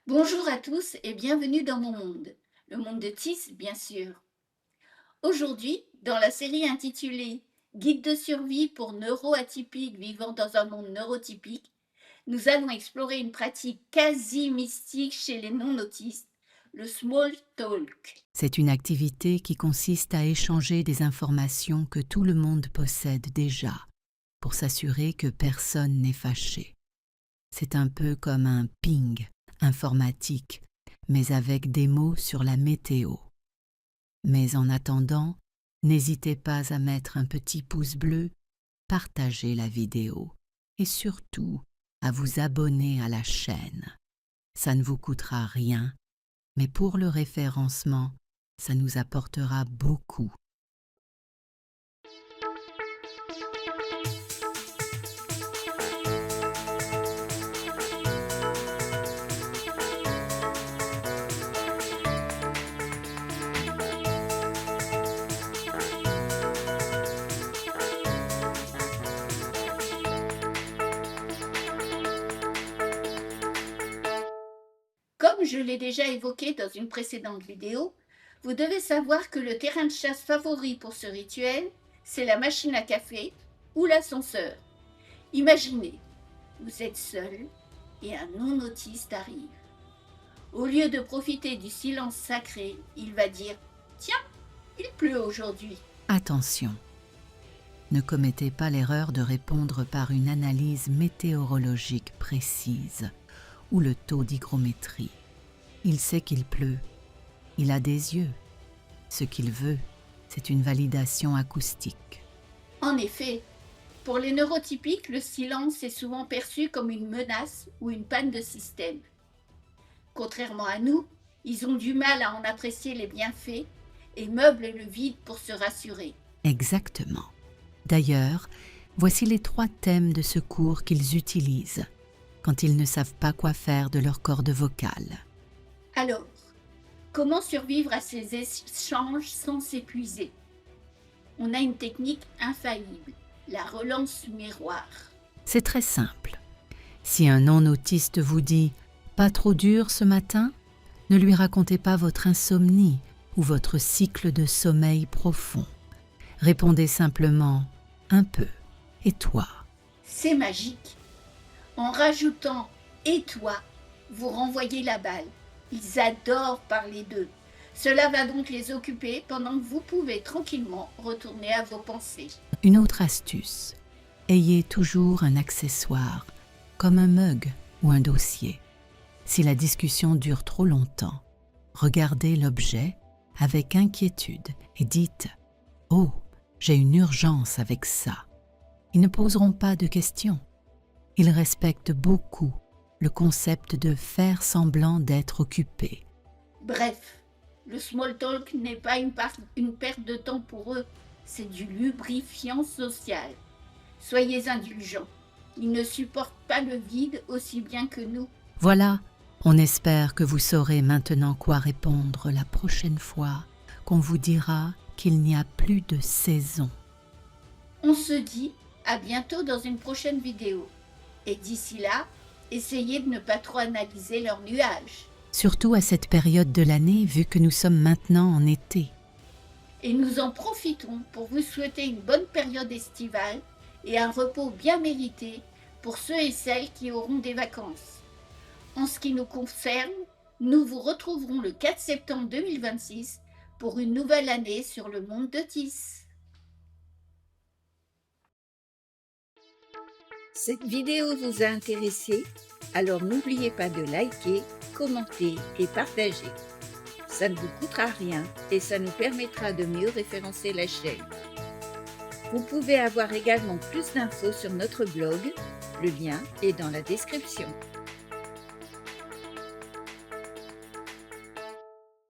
Bonjour à tous et bienvenue dans mon monde, le monde de Tis, bien sûr. Aujourd'hui, dans la série intitulée Guide de survie pour neuroatypiques vivant dans un monde neurotypique, nous allons explorer une pratique quasi mystique chez les non-autistes, le small talk. C'est une activité qui consiste à échanger des informations que tout le monde possède déjà, pour s'assurer que personne n'est fâché. C'est un peu comme un ping informatique, mais avec des mots sur la météo. Mais en attendant, n'hésitez pas à mettre un petit pouce bleu, partager la vidéo et surtout à vous abonner à la chaîne. Ça ne vous coûtera rien, mais pour le référencement, ça nous apportera beaucoup. Comme je l'ai déjà évoqué dans une précédente vidéo, vous devez savoir que le terrain de chasse favori pour ce rituel, c'est la machine à café ou l'ascenseur. Imaginez, vous êtes seul et un non-autiste arrive. Au lieu de profiter du silence sacré, il va dire « Tiens, il pleut aujourd'hui ». Attention, ne commettez pas l'erreur de répondre par une analyse météorologique précise ou le taux d'hygrométrie. Il sait qu'il pleut, il a des yeux. Ce qu'il veut, c'est une validation acoustique. En effet, pour les neurotypiques, le silence est souvent perçu comme une menace ou une panne de système. Contrairement à nous, ils ont du mal à en apprécier les bienfaits et meublent le vide pour se rassurer. Exactement. D'ailleurs, voici les 3 thèmes de secours qu'ils utilisent quand ils ne savent pas quoi faire de leur corde vocale. Alors, comment survivre à ces échanges sans s'épuiser? On a une technique infaillible, la relance miroir. C'est très simple. Si un non-autiste vous dit « pas trop dur ce matin », ne lui racontez pas votre insomnie ou votre cycle de sommeil profond. Répondez simplement « un peu » et toi. C'est magique. En rajoutant « et toi », vous renvoyez la balle. Ils adorent parler d'eux. Cela va donc les occuper pendant que vous pouvez tranquillement retourner à vos pensées. Une autre astuce, ayez toujours un accessoire, comme un mug ou un dossier. Si la discussion dure trop longtemps, regardez l'objet avec inquiétude et dites « Oh, j'ai une urgence avec ça ». Ils ne poseront pas de questions. Ils respectent beaucoup le concept de faire semblant d'être occupé. Bref, le small talk n'est pas une perte de temps pour eux, c'est du lubrifiant social. Soyez indulgents, ils ne supportent pas le vide aussi bien que nous. Voilà, on espère que vous saurez maintenant quoi répondre la prochaine fois qu'on vous dira qu'il n'y a plus de saison. On se dit à bientôt dans une prochaine vidéo. Et d'ici là, essayez de ne pas trop analyser leurs nuages. Surtout à cette période de l'année, vu que nous sommes maintenant en été. Et nous en profitons pour vous souhaiter une bonne période estivale et un repos bien mérité pour ceux et celles qui auront des vacances. En ce qui nous concerne, nous vous retrouverons le 4 septembre 2026 pour une nouvelle année sur le monde de Tis. Cette vidéo vous a intéressé? Alors n'oubliez pas de liker, commenter et partager. Ça ne vous coûtera rien et ça nous permettra de mieux référencer la chaîne. Vous pouvez avoir également plus d'infos sur notre blog, le lien est dans la description.